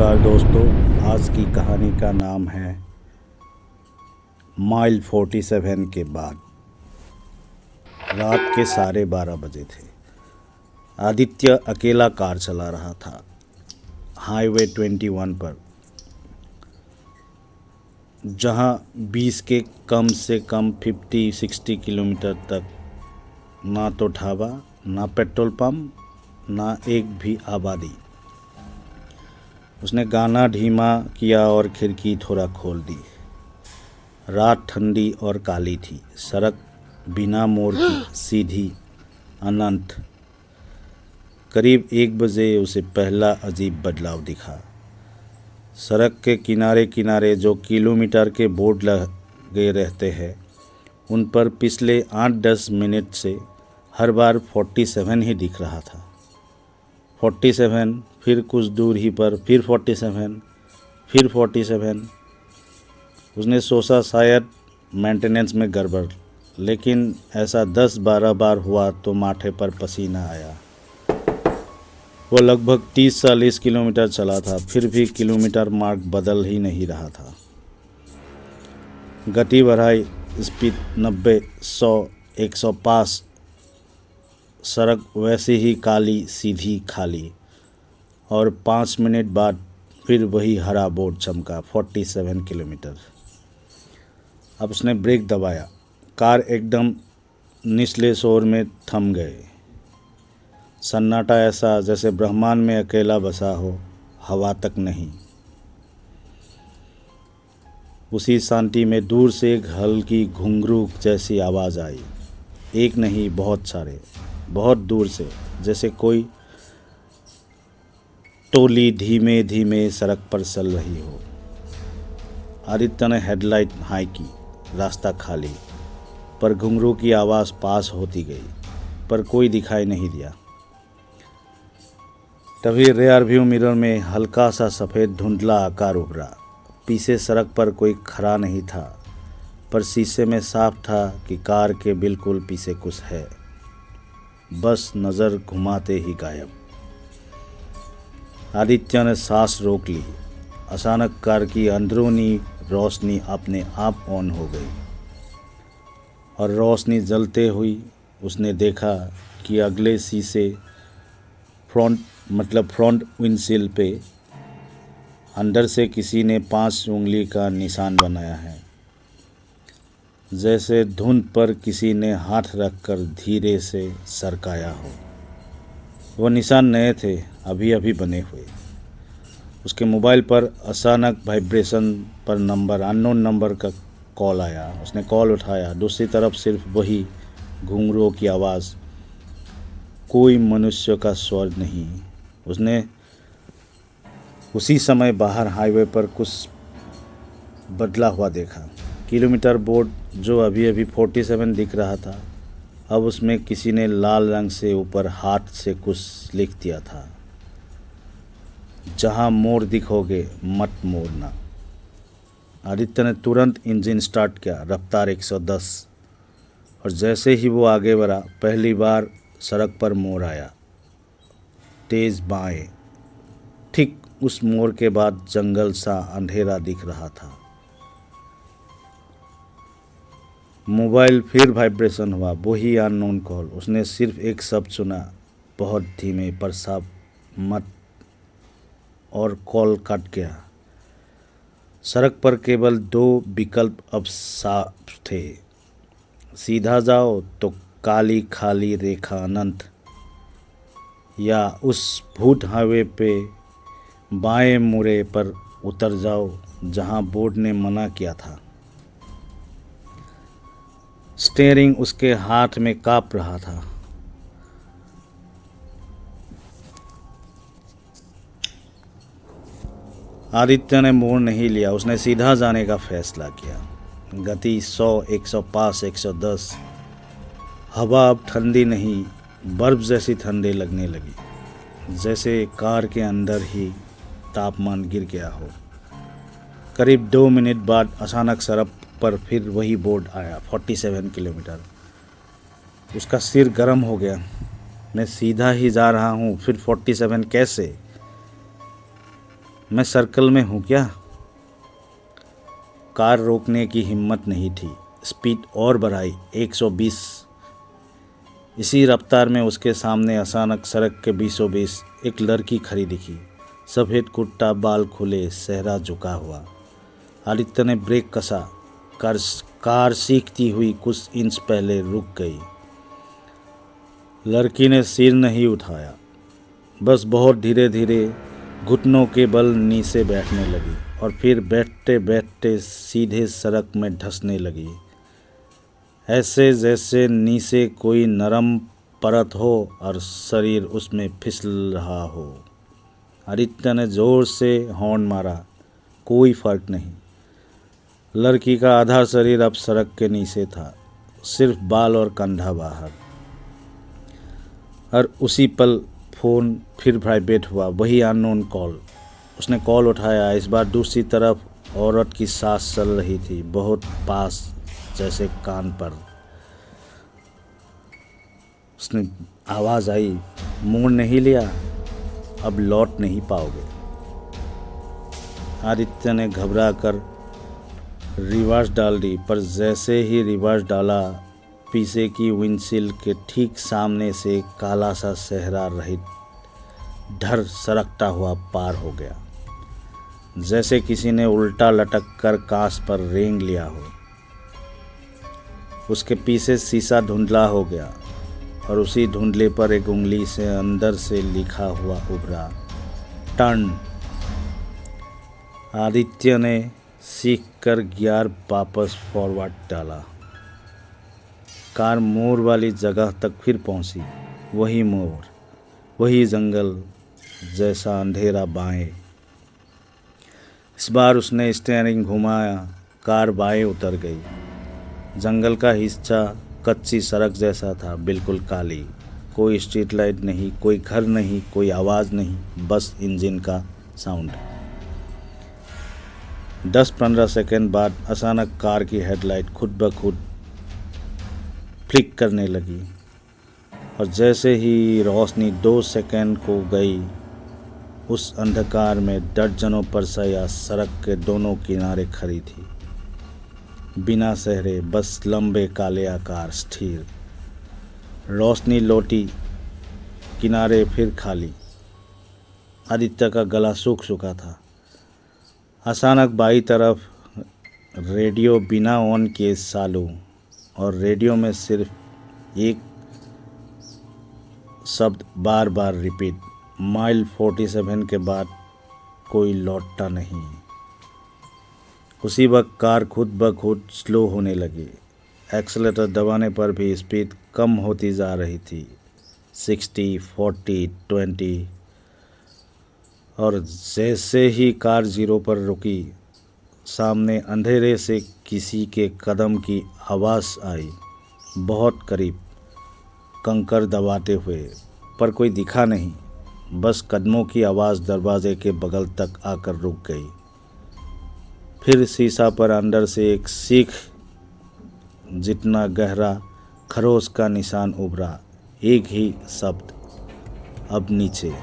नमस्कार दोस्तों, आज की कहानी का नाम है माइल 47 के बाद। रात के 12:30 बजे थे। आदित्य अकेला कार चला रहा था हाईवे 21 पर, जहां 20 के कम से कम 50-60 किलोमीटर तक ना तो ढाबा, ना पेट्रोल पंप, ना एक भी आबादी। उसने गाना धीमा किया और खिड़की थोड़ा खोल दी। रात ठंडी और काली थी। सड़क बिना मोड़ की सीधी अनंत। करीब 1 बजे उसे पहला अजीब बदलाव दिखा। सड़क के किनारे किनारे जो किलोमीटर के बोर्ड लगे रहते हैं, उन पर पिछले 8-10 मिनट से हर बार 47 ही दिख रहा था। 47, फिर कुछ दूर ही पर फिर 47, फिर 47। उसने सोचा शायद मेंटेनेंस में गड़बड़, लेकिन ऐसा 10-12 बार हुआ तो माथे पर पसीना आया। वो लगभग 30-40 किलोमीटर चला था, फिर भी किलोमीटर मार्क बदल ही नहीं रहा था। गति बढ़ाई, स्पीड 90, 100, 105। सड़क वैसी ही काली, सीधी, खाली। और 5 मिनट बाद फिर वही हरा बोर्ड चमका, 47 किलोमीटर। अब उसने ब्रेक दबाया। कार एकदम निचले शोर में थम गए। सन्नाटा ऐसा जैसे ब्रह्मांड में अकेला बसा हो, हवा तक नहीं। उसी शांति में दूर से एक हल्की घुंघरू जैसी आवाज़ आई। एक नहीं, बहुत सारे, बहुत दूर से, जैसे कोई टोली धीमे धीमे सड़क पर चल रही हो। आदित्य ने हेडलाइट हाई की। रास्ता खाली, पर घुंघरू की आवाज़ पास होती गई, पर कोई दिखाई नहीं दिया। तभी रेयर व्यू मिरर में हल्का सा सफ़ेद धुंधला आकार उभरा। पीछे सड़क पर कोई खड़ा नहीं था, पर शीशे में साफ था कि कार के बिल्कुल पीछे कुछ है, बस नज़र घुमाते ही गायब। आदित्य ने सांस रोक ली। अचानक कार की अंदरूनी रोशनी अपने आप ऑन हो गई, और रोशनी जलते हुई उसने देखा कि अगले शीशे फ्रंट विंडशील्ड पे अंदर से किसी ने 5 उंगली का निशान बनाया है, जैसे धुंध पर किसी ने हाथ रखकर धीरे से सरकाया हो। वो निशान नए थे, अभी अभी बने हुए। उसके मोबाइल पर अचानक वाइब्रेशन पर अननोन नंबर का कॉल आया। उसने कॉल उठाया। दूसरी तरफ सिर्फ वही घुंघरू की आवाज़, कोई मनुष्य का स्वर नहीं। उसने उसी समय बाहर हाईवे पर कुछ बदला हुआ देखा। किलोमीटर बोर्ड जो अभी अभी 47 दिख रहा था, अब उसमें किसी ने लाल रंग से ऊपर हाथ से कुछ लिख दिया था, जहां मोड़ दिखोगे मत मोड़ना। आदित्य ने तुरंत इंजन स्टार्ट किया, रफ्तार 110। और जैसे ही वो आगे बढ़ा, पहली बार सड़क पर मोड़ आया, तेज बाएं। ठीक उस मोड़ के बाद जंगल सा अंधेरा दिख रहा था। मोबाइल फिर वाइब्रेशन हुआ, वही अननोन कॉल। उसने सिर्फ एक शब्द सुना, बहुत धीमे पर साफ, मत, और कॉल कट गया। सड़क पर केवल 2 विकल्प अब साफ थे। सीधा जाओ तो काली खाली रेखा अनंत, या उस भूत हाईवे पे बाएं मुड़े पर उतर जाओ जहां बोर्ड ने मना किया था। स्टीयरिंग उसके हाथ में कांप रहा था। आदित्य ने मोड़ नहीं लिया। उसने सीधा जाने का फैसला किया। गति 100, 105, 110। हवा अब ठंडी नहीं, बर्फ जैसी ठंडी लगने लगी, जैसे कार के अंदर ही तापमान गिर गया हो। करीब 2 मिनट बाद अचानक सड़क पर फिर वही बोर्ड आया, 47 किलोमीटर। उसका सिर गर्म हो गया। मैं सीधा ही जा रहा हूँ, फिर 47 कैसे? मैं सर्कल में हूँ क्या? कार रोकने की हिम्मत नहीं थी। स्पीड और बढ़ाई 120। इसी रफ्तार में उसके सामने अचानक सड़क के बीचों बीच एक लड़की खड़ी दिखी। सफ़ेद कुर्ता, बाल खुले, चेहरा झुका हुआ। आदित्य ने ब्रेक कसा। कार सीखती हुई कुछ इंच पहले रुक गई। लड़की ने सिर नहीं उठाया, बस बहुत धीरे धीरे घुटनों के बल नीचे बैठने लगी और फिर बैठते बैठते सीधे सड़क में धंसने लगी, ऐसे जैसे नीचे कोई नरम परत हो और शरीर उसमें फिसल रहा हो। आदित्य ने जोर से हॉर्न मारा, कोई फर्क नहीं। लड़की का आधा शरीर अब सड़क के नीचे था, सिर्फ बाल और कंधा बाहर। और उसी पल फ़ोन फिर वाइब्रेट हुआ, वही अननोन कॉल। उसने कॉल उठाया। इस बार दूसरी तरफ औरत की सांस चल रही थी, बहुत पास, जैसे कान पर। उसने आवाज़ आई, मोड़ नहीं लिया, अब लौट नहीं पाओगे। आदित्य ने घबरा कर रिवर्स डाल दी, पर जैसे ही रिवर्स डाला, पीछे की विंडशील्ड के ठीक सामने से काला सा चेहरा रहित धर सरकता हुआ पार हो गया, जैसे किसी ने उल्टा लटक कर कांच पर रेंग लिया हो। उसके पीछे शीशा धुंधला हो गया और उसी धुंधले पर एक उंगली से अंदर से लिखा हुआ उभरा, टर्न। आदित्य ने सीख कर गियर वापस फॉरवर्ड डाला। कार मोड़ वाली जगह तक फिर पहुंची। वही मोड़, वही जंगल जैसा अंधेरा बाएं। इस बार उसने स्टीयरिंग घुमाया, कार बाएं उतर गई। जंगल का हिस्सा कच्ची सड़क जैसा था, बिल्कुल काली। कोई स्ट्रीट लाइट नहीं, कोई घर नहीं, कोई आवाज़ नहीं, बस इंजन का साउंड। 10-15 सेकंड बाद अचानक कार की हेडलाइट खुद ब खुद फ्लिक करने लगी और जैसे ही रोशनी 2 सेकंड को गई, उस अंधकार में दर्जनों परछाइयां सड़क के दोनों किनारे खड़ी थी, बिना चेहरे, बस लंबे काले आकार, स्थिर। रोशनी लौटी, किनारे फिर खाली। आदित्य का गला सूख चुका था। अचानक बाई तरफ रेडियो बिना ऑन किए चालू, और रेडियो में सिर्फ एक शब्द बार बार रिपीट, माइल 47 के बाद कोई लौटता नहीं। उसी वक्त कार खुद ब खुद स्लो होने लगी। एक्सेलेटर दबाने पर भी स्पीड कम होती जा रही थी, 60, 40, 20। और जैसे ही कार 0 पर रुकी, सामने अंधेरे से किसी के कदम की आवाज़ आई, बहुत करीब, कंकर दबाते हुए, पर कोई दिखा नहीं, बस कदमों की आवाज़ दरवाजे के बगल तक आकर रुक गई। फिर शीशा पर अंदर से एक सीख जितना गहरा खरोश का निशान उभरा, एक ही शब्द, अब नीचे।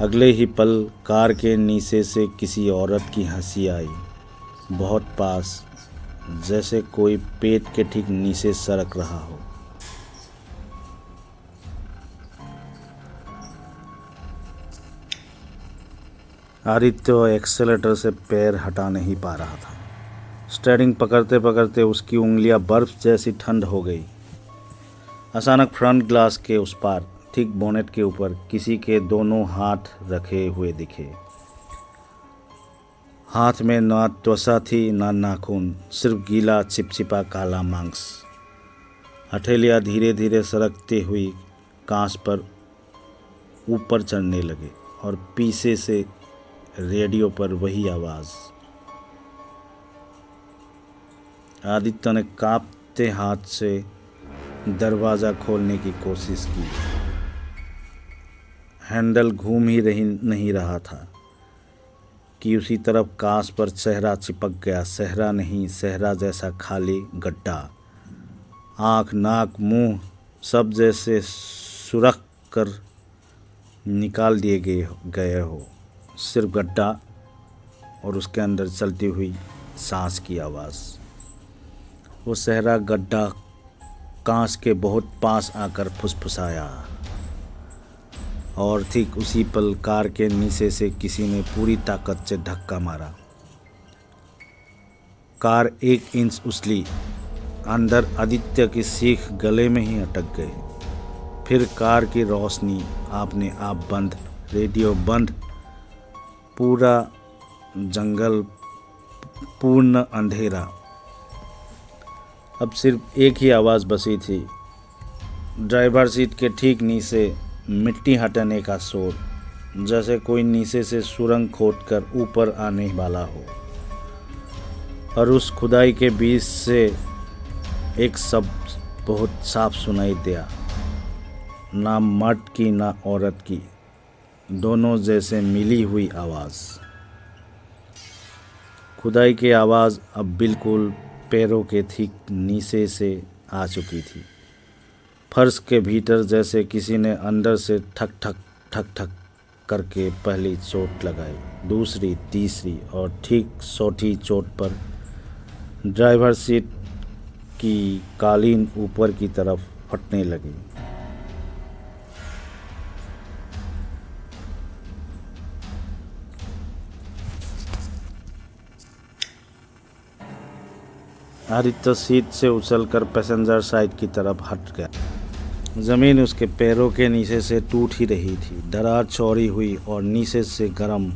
अगले ही पल कार के नीचे से किसी औरत की हंसी आई, बहुत पास, जैसे कोई पेट के ठीक नीचे सरक रहा हो। आदित्य एक्सेलेटर से पैर हटा नहीं पा रहा था। स्टीयरिंग पकड़ते पकड़ते उसकी उंगलियां बर्फ जैसी ठंड हो गई। अचानक फ्रंट ग्लास के उस पार, ठीक बोनेट के ऊपर, किसी के दोनों हाथ रखे हुए दिखे। हाथ में ना त्वचा थी ना नाखून, सिर्फ गीला चिपचिपा काला मांस। हथेलियां धीरे धीरे सरकती हुई कांच पर ऊपर चढ़ने लगे और पीछे से रेडियो पर वही आवाज़। आदित्य ने कांपते हाथ से दरवाज़ा खोलने की कोशिश की। हैंडल घूम ही नहीं रहा था कि उसी तरफ कांच पर चेहरा चिपक गया। चेहरा नहीं, चेहरा जैसा खाली गड्ढा। आँख, नाक, मुंह सब जैसे सुरख कर निकाल दिए गए हो। सिर्फ गड्ढा और उसके अंदर चलती हुई सांस की आवाज़। वो सहरा गड्ढा कांच के बहुत पास आकर फुसफुसाया और ठीक उसी पल कार के नीचे से किसी ने पूरी ताकत से धक्का मारा। कार 1 इंच उछली। अंदर आदित्य की सीख गले में ही अटक गई। फिर कार की रोशनी आपने आप बंद, रेडियो बंद, पूरा जंगल, पूर्ण अंधेरा। अब सिर्फ एक ही आवाज़ बची थी, ड्राइवर सीट के ठीक नीचे मिट्टी हटाने का शोर, जैसे कोई नीचे से सुरंग खोदकर ऊपर आने वाला हो। और उस खुदाई के बीच से एक शब्द बहुत साफ सुनाई दिया, ना मर्द की ना औरत की, दोनों जैसे मिली हुई आवाज़। खुदाई की आवाज़ अब बिल्कुल पैरों के ठीक नीचे से आ चुकी थी। फर्श के भीतर जैसे किसी ने अंदर से ठक ठक ठक ठक करके पहली चोट लगाई, दूसरी, तीसरी और ठीक 100वीं चोट पर ड्राइवर सीट की कालीन ऊपर की तरफ फटने लगी। आदित्य सीट से उछलकर पैसेंजर साइड की तरफ हट गया। ज़मीन उसके पैरों के नीचे से टूट ही रही थी। दरार चौड़ी हुई और नीचे से गर्म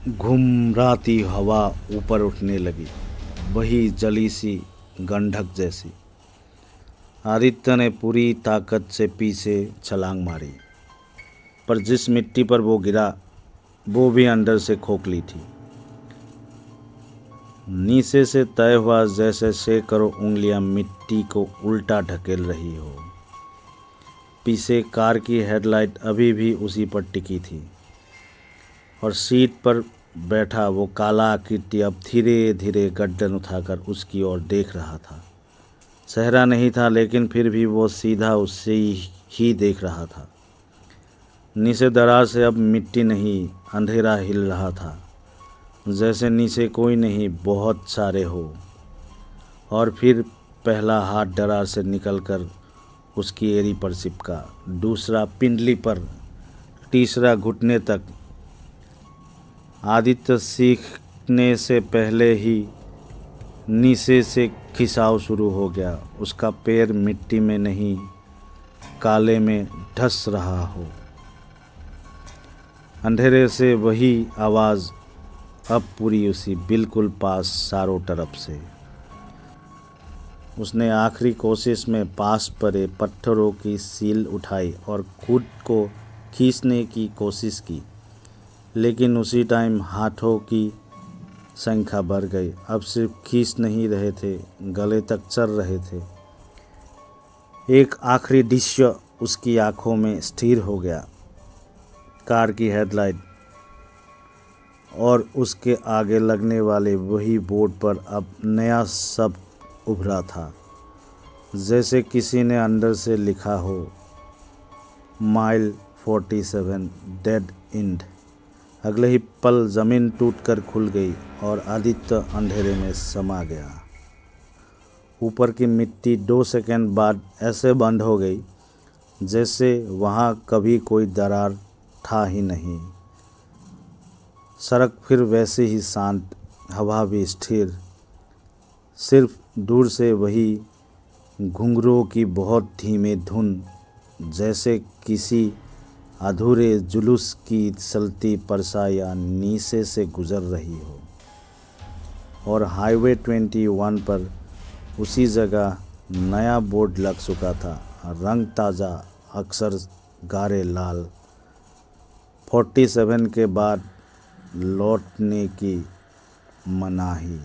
घुमराती हवा ऊपर उठने लगी, वही जली सी गंधक जैसी। आदित्य ने पूरी ताकत से पीछे छलांग मारी, पर जिस मिट्टी पर वो गिरा वो भी अंदर से खोखली थी। नीचे से तय हुआ जैसे सैकड़ों उंगलियां मिट्टी को उल्टा ढकेल रही हो। पीछे कार की हेडलाइट अभी भी उसी पर टिकी थी और सीट पर बैठा वो काला आकृति अब धीरे धीरे गर्दन उठाकर उसकी ओर देख रहा था। चेहरा नहीं था, लेकिन फिर भी वो सीधा उससे ही देख रहा था। नीचे दरार से अब मिट्टी नहीं, अंधेरा हिल रहा था, जैसे नीचे कोई नहीं, बहुत सारे हो। और फिर पहला हाथ दरार से निकलकर उसकी एड़ी पर चिपका, दूसरा पिंडली पर, तीसरा घुटने तक। आदित्य सीखने से पहले ही नीचे से खिंचाव शुरू हो गया। उसका पैर मिट्टी में नहीं, काले में धंस रहा हो। अंधेरे से वही आवाज़ अब पूरी उसी बिल्कुल पास, चारों तरफ से। उसने आखिरी कोशिश में पास पड़े पत्थरों की सील उठाई और खुद को खींचने की कोशिश की, लेकिन उसी टाइम हाथों की संख्या बढ़ गई। अब सिर्फ खींच नहीं रहे थे, गले तक चढ़ रहे थे। एक आखिरी दृश्य उसकी आंखों में स्थिर हो गया, कार की हेडलाइट और उसके आगे लगने वाले वही बोर्ड पर अब नया शब्द उभरा था, जैसे किसी ने अंदर से लिखा हो, माइल 47 डेड एंड। अगले ही पल ज़मीन टूटकर खुल गई और आदित्य अंधेरे में समा गया। ऊपर की मिट्टी 2 सेकंड बाद ऐसे बंद हो गई जैसे वहाँ कभी कोई दरार था ही नहीं। सड़क फिर वैसे ही शांत, हवा भी स्थिर, सिर्फ दूर से वही घुंघरूओं की बहुत धीमे धुन, जैसे किसी अधूरे जुलूस की चलती परछाइयाँ नीचे से गुजर रही हो। और हाईवे 21 पर उसी जगह नया बोर्ड लग चुका था, रंग ताज़ा, अक्षर गाढ़े लाल, 47 के बाद लौटने की मनाही।